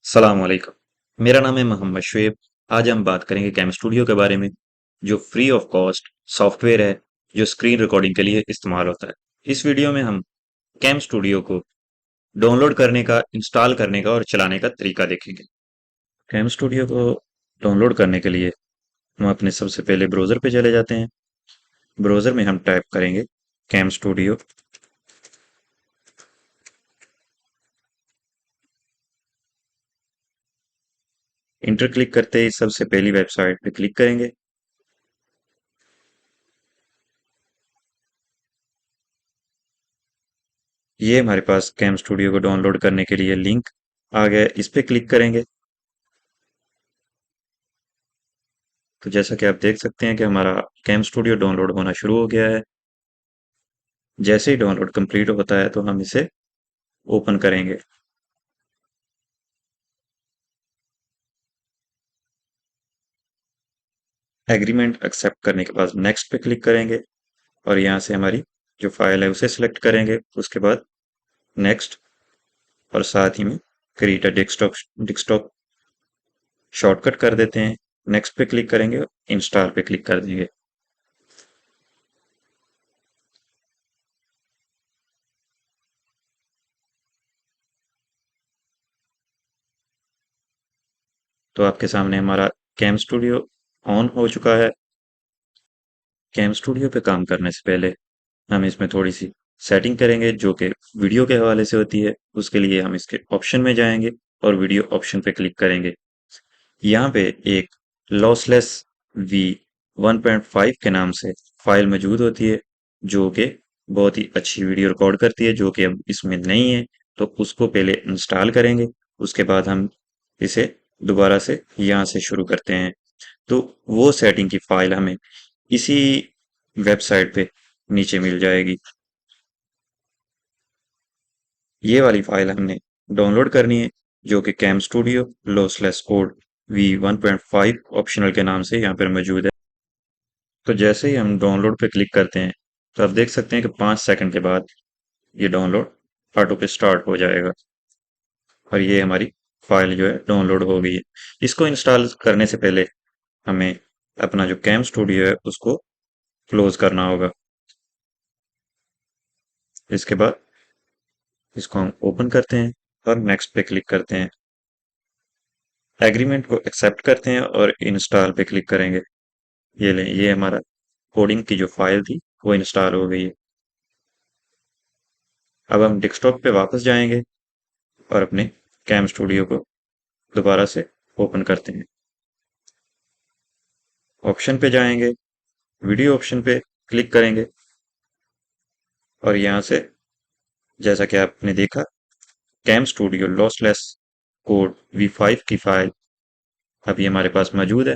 सलाम अलैकुम। मेरा नाम है मोहम्मद शुएब। आज हम बात करेंगे कैम स्टूडियो के बारे में, जो फ्री ऑफ कॉस्ट सॉफ्टवेयर है, जो स्क्रीन रिकॉर्डिंग के लिए इस्तेमाल होता है। इस वीडियो में हम कैम स्टूडियो को डाउनलोड करने का, इंस्टॉल करने का और चलाने का तरीका देखेंगे। कैम स्टूडियो को डाउनलोड करने के लिए हम अपने सबसे पहले ब्राउज़र पे चले जाते हैं। ब्राउज़र में हम टाइप करेंगे कैम स्टूडियो। इंटर क्लिक करते ही सबसे पहली वेबसाइट पे क्लिक करेंगे। ये हमारे पास कैम स्टूडियो को डाउनलोड करने के लिए लिंक आ गया है, इस पे क्लिक करेंगे। तो जैसा कि आप देख सकते हैं कि हमारा कैम स्टूडियो डाउनलोड होना शुरू हो गया है। जैसे ही डाउनलोड कंप्लीट होता है तो हम इसे ओपन करेंगे। एग्रीमेंट एक्सेप्ट करने के बाद नेक्स्ट पे क्लिक करेंगे और यहाँ से हमारी जो फाइल है उसे सिलेक्ट करेंगे। उसके बाद नेक्स्ट और साथ ही में create a desktop desktop shortcut कर देते हैं। नेक्स्ट पे क्लिक करेंगे और इंस्टॉल पे क्लिक कर देंगे। तो आपके सामने हमारा कैम स्टूडियो ऑन हो चुका है। कैम स्टूडियो पे काम करने से पहले हम इसमें थोड़ी सी सेटिंग करेंगे जो कि वीडियो के हवाले से होती है। उसके लिए हम इसके ऑप्शन में जाएंगे और वीडियो ऑप्शन पे क्लिक करेंगे। यहाँ पे एक लॉसलेस वी 1.5 के नाम से फाइल मौजूद होती है, जो कि बहुत ही अच्छी वीडियो रिकॉर्ड करती है, जो कि अब इसमें नहीं है। तो उसको पहले इंस्टॉल करेंगे, उसके बाद हम इसे दोबारा से यहाँ से शुरू करते हैं। तो वो सेटिंग की फाइल हमें इसी वेबसाइट पे नीचे मिल जाएगी। ये वाली फाइल हमने डाउनलोड करनी है, जो कि cam studio lossless code V1.5 optional के नाम से यहाँ पर मौजूद है। तो जैसे ही हम डाउनलोड पे क्लिक करते हैं तो आप देख सकते हैं कि 5 सेकंड के बाद ये डाउनलोड ऑटो पे स्टार्ट हो जाएगा और ये हमारी फाइल जो है डाउनलोड हो गई है। इसको इंस्टॉल करने से पहले हमें अपना जो कैम स्टूडियो है उसको क्लोज करना होगा। इसके बाद इसको हम ओपन करते हैं और नेक्स्ट पे क्लिक करते हैं। एग्रीमेंट को एक्सेप्ट करते हैं और इंस्टॉल पे क्लिक करेंगे। ये लें, ये हमारा कोडिंग की जो फाइल थी वो इंस्टॉल हो गई है। अब हम डेस्कटॉप पे वापस जाएंगे और अपने कैम स्टूडियो को दोबारा से ओपन करते हैं। ऑप्शन पे जाएंगे, वीडियो ऑप्शन पे क्लिक करेंगे और यहाँ से जैसा कि आपने देखा cam studio lossless code V5 की फाइल अभी हमारे पास मौजूद है।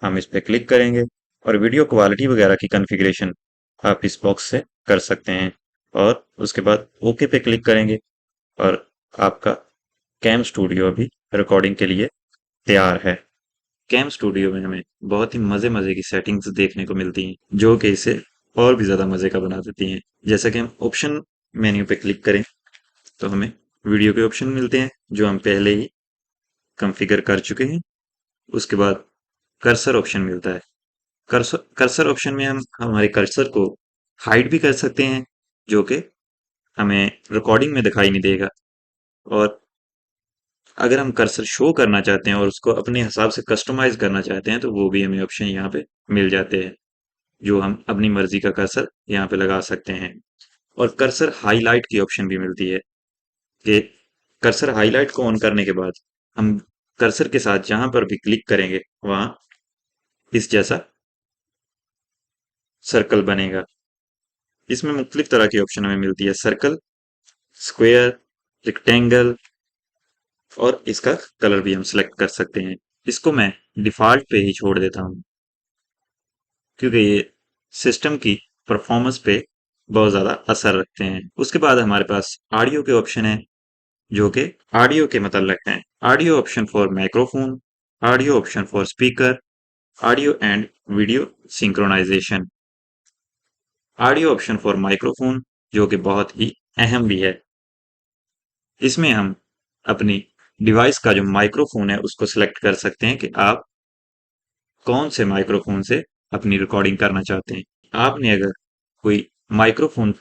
हम इस पे क्लिक करेंगे और वीडियो क्वालिटी वगैरह की कॉन्फ़िगरेशन आप इस बॉक्स से कर सकते हैं और उसके बाद ओके पे क्लिक करेंगे और आपका कैम स्टूडियो अभी रिकॉर्डिंग के लिए तैयार है। कैम स्टूडियो में हमें बहुत ही मज़े मज़े की सेटिंग्स देखने को मिलती हैं, जो कि इसे और भी ज़्यादा मज़े का बना देती हैं। जैसे कि हम ऑप्शन मेन्यू पे क्लिक करें तो हमें वीडियो के ऑप्शन मिलते हैं, जो हम पहले ही कॉन्फ़िगर कर चुके हैं। उसके बाद कर्सर ऑप्शन मिलता है। कर्सर कर्सर ऑप्शन में हम हमारे कर्सर को हाइड भी कर सकते हैं, जो कि हमें रिकॉर्डिंग में दिखाई नहीं देगा। और अगर हम कर्सर शो करना चाहते हैं और उसको अपने हिसाब से कस्टमाइज करना चाहते हैं तो वो भी हमें ऑप्शन यहाँ पे मिल जाते हैं, जो हम अपनी मर्जी का कर्सर यहाँ पे लगा सकते हैं। और कर्सर हाईलाइट की ऑप्शन भी मिलती है कि कर्सर हाईलाइट को ऑन करने के बाद हम कर्सर के साथ जहां पर भी क्लिक करेंगे वहां इस जैसा सर्कल बनेगा। इसमें मुख्तलिफ तरह की ऑप्शन हमें मिलती है, सर्कल, स्क्वायर, रेक्टेंगल, और इसका कलर भी हम सिलेक्ट कर सकते हैं। इसको मैं डिफॉल्ट पे ही छोड़ देता हूँ, क्योंकि ये सिस्टम की परफॉर्मेंस पे बहुत ज़्यादा असर रखते हैं। उसके बाद हमारे पास ऑडियो के ऑप्शन है, जो कि ऑडियो के मतलब हैं। Audio option for microphone, audio option for speaker, audio and video synchronization. Audio option for microphone, जो कि बहुत ही अहम भी है। इसमें हम अपनी डिवाइस का जो माइक्रोफोन है उसको सिलेक्ट कर सकते हैं कि आप कौन से माइक्रोफोन से अपनी रिकॉर्डिंग करना चाहते हैं। आपने अगर कोई माइक्रोफोन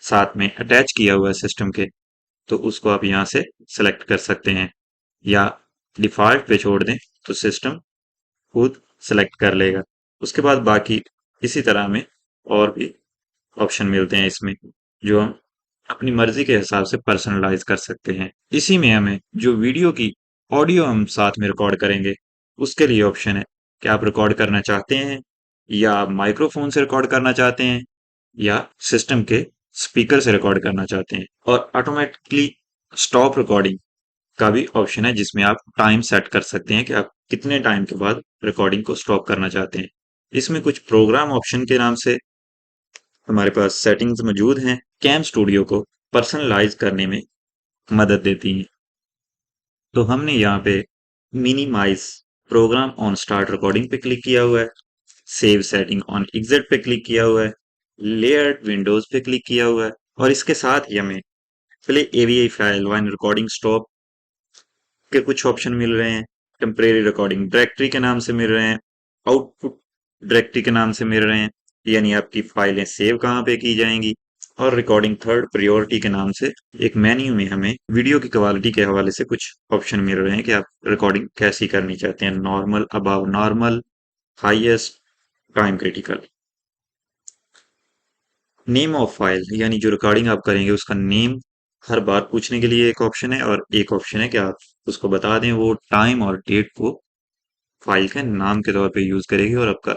साथ में अटैच किया हुआ है सिस्टम के, तो उसको आप यहाँ से सेलेक्ट कर सकते हैं, या डिफ़ॉल्ट पे छोड़ दें तो सिस्टम खुद सेलेक्ट कर लेगा। उसके बाद बाकी इसी तरह हमें और भी ऑप्शन मिलते हैं इसमें, जो हम अपनी मर्जी के हिसाब से पर्सनलाइज कर सकते हैं। इसी में हमें जो वीडियो की ऑडियो हम साथ में रिकॉर्ड करेंगे, उसके लिए ऑप्शन है कि आप रिकॉर्ड करना चाहते हैं, या आप माइक्रोफोन से रिकॉर्ड करना चाहते हैं, या सिस्टम के स्पीकर से रिकॉर्ड करना चाहते हैं। और ऑटोमेटिकली स्टॉप रिकॉर्डिंग का भी ऑप्शन है, जिसमें आप टाइम सेट कर सकते हैं कि आप कितने टाइम के बाद रिकॉर्डिंग को स्टॉप करना चाहते हैं। इसमें कुछ प्रोग्राम ऑप्शन के नाम से हमारे पास सेटिंग्स मौजूद हैं, कैम स्टूडियो को पर्सनलाइज करने में मदद देती हैं। तो हमने यहाँ पे minimize program on start recording पे क्लिक किया हुआ है, सेव सेटिंग ऑन एग्जिट पे क्लिक किया हुआ है, लेयर्ड विंडोज पे क्लिक किया हुआ है, और इसके साथ ही हमें play AVI file when recording stop के कुछ ऑप्शन मिल रहे हैं, टेम्परेरी रिकॉर्डिंग डायरेक्टरी के नाम से मिल रहे हैं, आउटपुट डायरेक्टरी के नाम से मिल रहे हैं, यानी आपकी फाइलें सेव कहाँ पे की जाएंगी, और रिकॉर्डिंग थर्ड प्रायोरिटी के नाम से एक मेन्यू में हमें वीडियो की क्वालिटी के हवाले से कुछ ऑप्शन मिल रहे हैं कि आप रिकॉर्डिंग कैसी करनी चाहते हैं, normal, above normal, highest, time critical. Name of file, यानी जो रिकॉर्डिंग आप करेंगे उसका नेम हर बार पूछने के लिए एक ऑप्शन है, और एक ऑप्शन है कि आप उसको बता दें, वो टाइम और डेट को फाइल के नाम के तौर पे यूज करेगी और आपका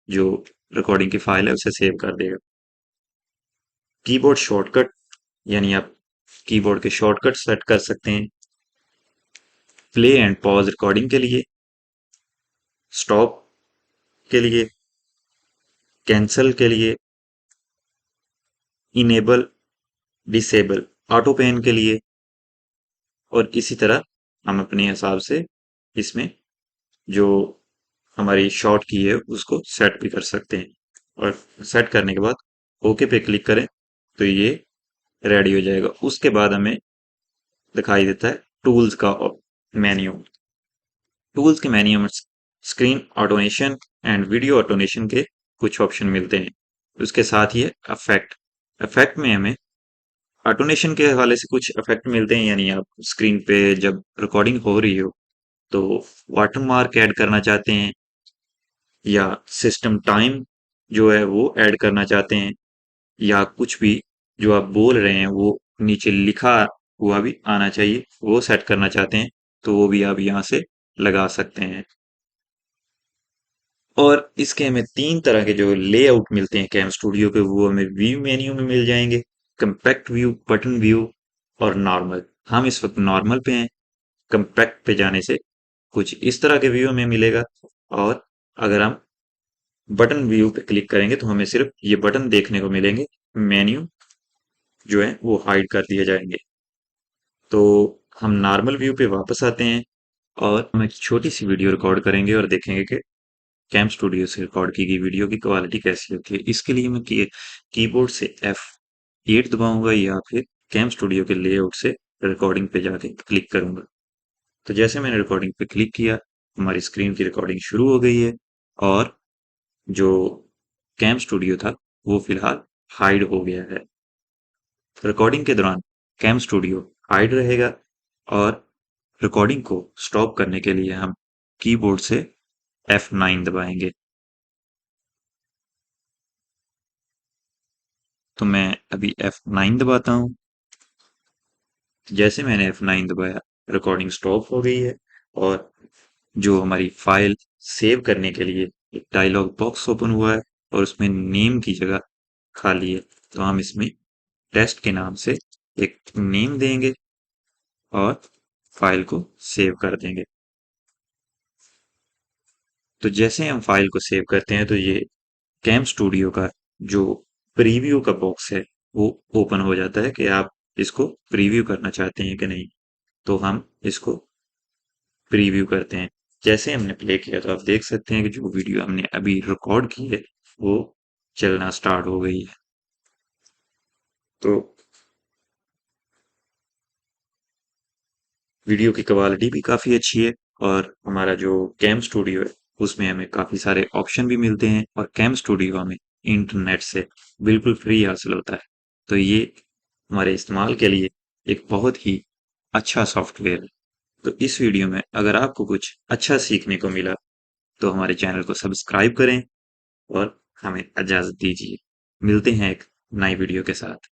जो रिकॉर्डिंग की फाइल है उसे सेव कर देगा। कीबोर्ड शॉर्टकट, यानी आप कीबोर्ड के शॉर्टकट सेट कर सकते हैं प्ले एंड पॉज रिकॉर्डिंग के लिए, स्टॉप के लिए, कैंसल के लिए, इनेबल डिसेबल ऑटो पेन के लिए, और इसी तरह हम अपने हिसाब से इसमें जो हमारी शॉर्ट की है उसको सेट भी कर सकते हैं, और सेट करने के बाद ओके पे क्लिक करें तो ये रेडी हो जाएगा। उसके बाद हमें दिखाई देता है टूल्स का मेन्यू। टूल्स के मेन्यू में स्क्रीन ऑटोनेशन एंड वीडियो ऑटोनेशन के कुछ ऑप्शन मिलते हैं। उसके साथ ही है अफेक्ट। अफेक्ट में हमें ऑटोनेशन के हवाले से कुछ इफेक्ट मिलते हैं, यानी आप स्क्रीन पे जब रिकॉर्डिंग हो रही हो तो वाटरमार्क ऐड करना चाहते हैं, या सिस्टम टाइम जो है वो ऐड करना चाहते हैं, या कुछ भी जो आप बोल रहे हैं वो नीचे लिखा हुआ भी आना चाहिए, वो सेट करना चाहते हैं, तो वो भी आप यहाँ से लगा सकते हैं। और इसके हमें तीन तरह के जो लेआउट मिलते हैं कैम स्टूडियो के, वो हमें व्यू मेन्यू में मिल जाएंगे, कंपैक्ट व्यू, बटन व्यू, और नॉर्मल। हम इस वक्त नॉर्मल पे हैं। कंपैक्ट पे जाने से कुछ इस तरह के व्यू हमें मिलेगा, और अगर हम बटन व्यू पे क्लिक करेंगे तो हमें सिर्फ ये बटन देखने को मिलेंगे, मेन्यू जो है वो हाइड कर दिए जाएंगे। तो हम नॉर्मल व्यू पे वापस आते हैं, और हम एक छोटी सी वीडियो रिकॉर्ड करेंगे और देखेंगे कि कैम स्टूडियो से रिकॉर्ड की गई वीडियो की क्वालिटी कैसी होती है। इसके लिए मैं कीबोर्ड से F8 दबाऊंगा, या फिर कैम स्टूडियो के लेआउट से रिकॉर्डिंग पे जाके क्लिक करूंगा। तो जैसे मैंने रिकॉर्डिंग पे क्लिक किया, हमारी स्क्रीन की रिकॉर्डिंग शुरू हो गई है, और जो कैम स्टूडियो था वो फिलहाल हाइड हो गया है। रिकॉर्डिंग के दौरान कैम स्टूडियो हाइड रहेगा, और रिकॉर्डिंग को स्टॉप करने के लिए हम कीबोर्ड से F9 दबाएंगे। तो मैं अभी F9 दबाता हूँ। जैसे मैंने F9 दबाया, रिकॉर्डिंग स्टॉप हो गई है, और जो हमारी फाइल सेव करने के लिए एक डायलॉग बॉक्स ओपन हुआ है, और उसमें नेम की जगह खाली है। तो हम इसमें टेस्ट के नाम से एक नेम देंगे और फाइल को सेव कर देंगे। तो जैसे हम फाइल को सेव करते हैं तो ये कैम स्टूडियो का जो प्रीव्यू का बॉक्स है वो ओपन हो जाता है कि आप इसको प्रीव्यू करना चाहते हैं कि नहीं। तो हम इसको प्रीव्यू करते हैं। जैसे हमने प्ले किया तो आप देख सकते हैं कि जो वीडियो हमने अभी रिकॉर्ड की है वो चलना स्टार्ट हो गई है। तो वीडियो की क्वालिटी भी काफ़ी अच्छी है और हमारा जो कैम स्टूडियो है उसमें हमें काफ़ी सारे ऑप्शन भी मिलते हैं और कैम स्टूडियो हमें इंटरनेट से बिल्कुल फ्री हासिल होता है। तो ये हमारे इस्तेमाल के लिए एक बहुत ही अच्छा सॉफ्टवेयर है। तो इस वीडियो में अगर आपको कुछ अच्छा सीखने को मिला तो हमारे चैनल को सब्सक्राइब करें और हमें इजाज़त दीजिए। मिलते हैं एक नई वीडियो के साथ।